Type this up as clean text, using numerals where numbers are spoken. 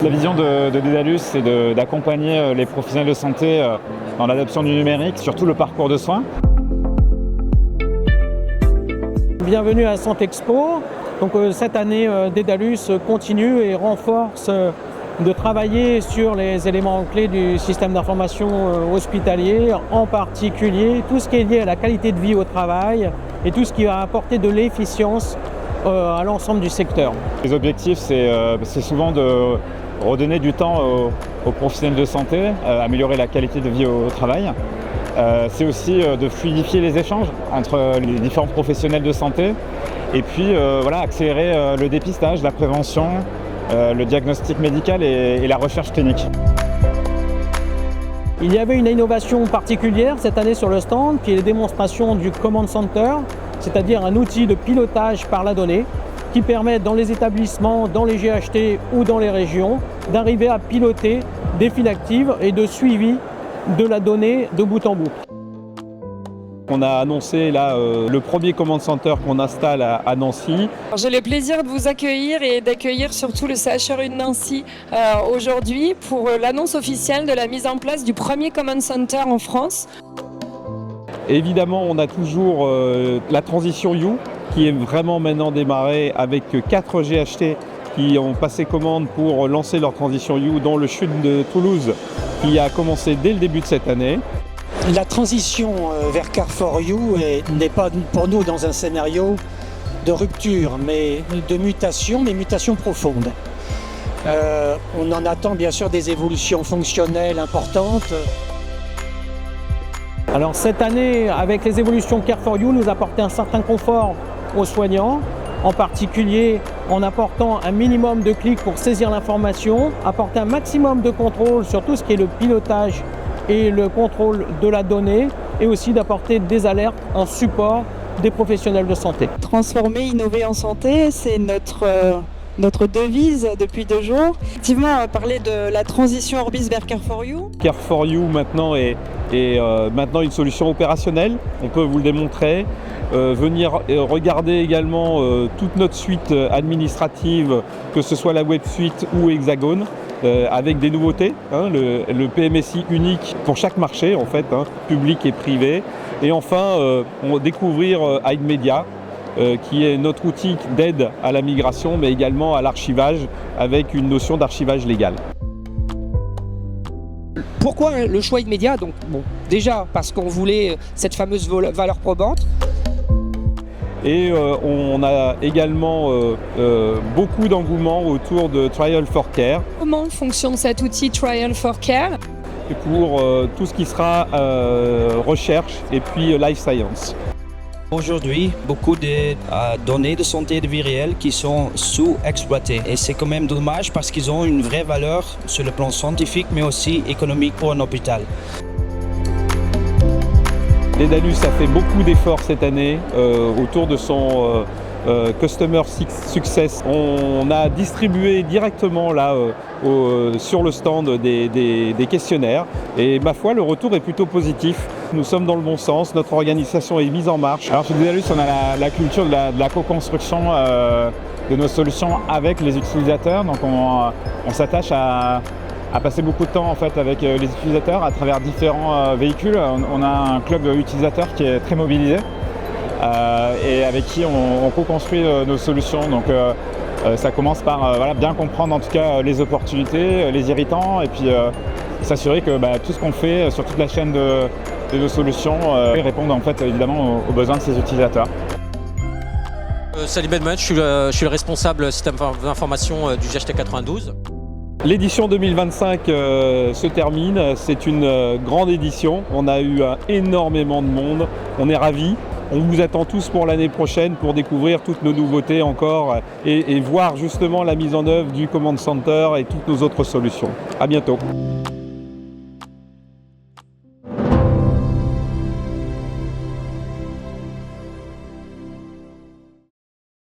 La vision de Dedalus, c'est d'accompagner les professionnels de santé dans l'adoption du numérique, surtout le parcours de soins. Bienvenue à Santexpo. Donc, cette année, Dedalus continue et renforce de travailler sur les éléments clés du système d'information hospitalier, en particulier tout ce qui est lié à la qualité de vie au travail et tout ce qui va apporter de l'efficience à l'ensemble du secteur. Les objectifs, c'est souvent de redonner du temps aux professionnels de santé, améliorer la qualité de vie au travail. C'est aussi de fluidifier les échanges entre les différents professionnels de santé et puis accélérer le dépistage, la prévention, le diagnostic médical et la recherche clinique. Il y avait une innovation particulière cette année sur le stand qui est la démonstration du Command Center, c'est-à-dire un outil de pilotage par la donnée qui permet dans les établissements, dans les GHT ou dans les régions d'arriver à piloter des files actives et de suivi de la donnée de bout en bout. On a annoncé là le premier Command Center qu'on installe à Nancy. J'ai le plaisir de vous accueillir et d'accueillir surtout le CHRU de Nancy aujourd'hui pour l'annonce officielle de la mise en place du premier Command Center en France. Évidemment, on a toujours la transition You qui est vraiment maintenant démarrée avec 4 GHT qui ont passé commande pour lancer leur transition You, dont le CHUD de Toulouse qui a commencé dès le début de cette année. La transition vers Care4You n'est pas pour nous dans un scénario de rupture, mais de mutation, mais mutation profonde. On en attend bien sûr des évolutions fonctionnelles importantes. Alors cette année, avec les évolutions Care4You, nous apporter un certain confort aux soignants, en particulier en apportant un minimum de clics pour saisir l'information, apporter un maximum de contrôle sur tout ce qui est le pilotage et le contrôle de la donnée, et aussi d'apporter des alertes en support des professionnels de santé. Transformer, innover en santé, c'est notre devise depuis 2 jours. Effectivement, on va parler de la transition Orbis vers Care4You. Care4You maintenant est maintenant une solution opérationnelle, on peut vous le démontrer. Venir regarder également toute notre suite administrative, que ce soit la web suite ou Hexagone, avec des nouveautés, le PMSI unique pour chaque marché en fait, public et privé. Et enfin, on va découvrir Aidmedia, qui est notre outil d'aide à la migration, mais également à l'archivage, avec une notion d'archivage légal. Pourquoi le choix Aidmedia? Donc, déjà parce qu'on voulait cette fameuse valeur probante. Et on a également beaucoup d'engouement autour de Trial4Care. Comment fonctionne cet outil Trial4Care? Et pour tout ce qui sera recherche et puis life science. Aujourd'hui, beaucoup de données de santé et de vie réelle qui sont sous-exploitées. Et c'est quand même dommage parce qu'ils ont une vraie valeur sur le plan scientifique mais aussi économique pour un hôpital. Dedalus a fait beaucoup d'efforts cette année autour de son Customer Success. On a distribué directement là sur le stand des questionnaires et ma foi le retour est plutôt positif. Nous sommes dans le bon sens, notre organisation est mise en marche. Alors chez Dedalus on a la culture de la co-construction de nos solutions avec les utilisateurs, donc on s'attache à passer beaucoup de temps en fait avec les utilisateurs à travers différents véhicules. On a un club utilisateurs qui est très mobilisé et avec qui on co-construit nos solutions. Donc ça commence par bien comprendre en tout cas les opportunités, les irritants et puis s'assurer que tout ce qu'on fait sur toute la chaîne de nos solutions répondent en fait évidemment aux besoins de ces utilisateurs. Salim Benmed, je suis le responsable système d'information du GHT 92. L'édition 2025 se termine, c'est une grande édition, on a eu énormément de monde, on est ravis. On vous attend tous pour l'année prochaine pour découvrir toutes nos nouveautés encore et voir justement la mise en œuvre du Command Center et toutes nos autres solutions. À bientôt.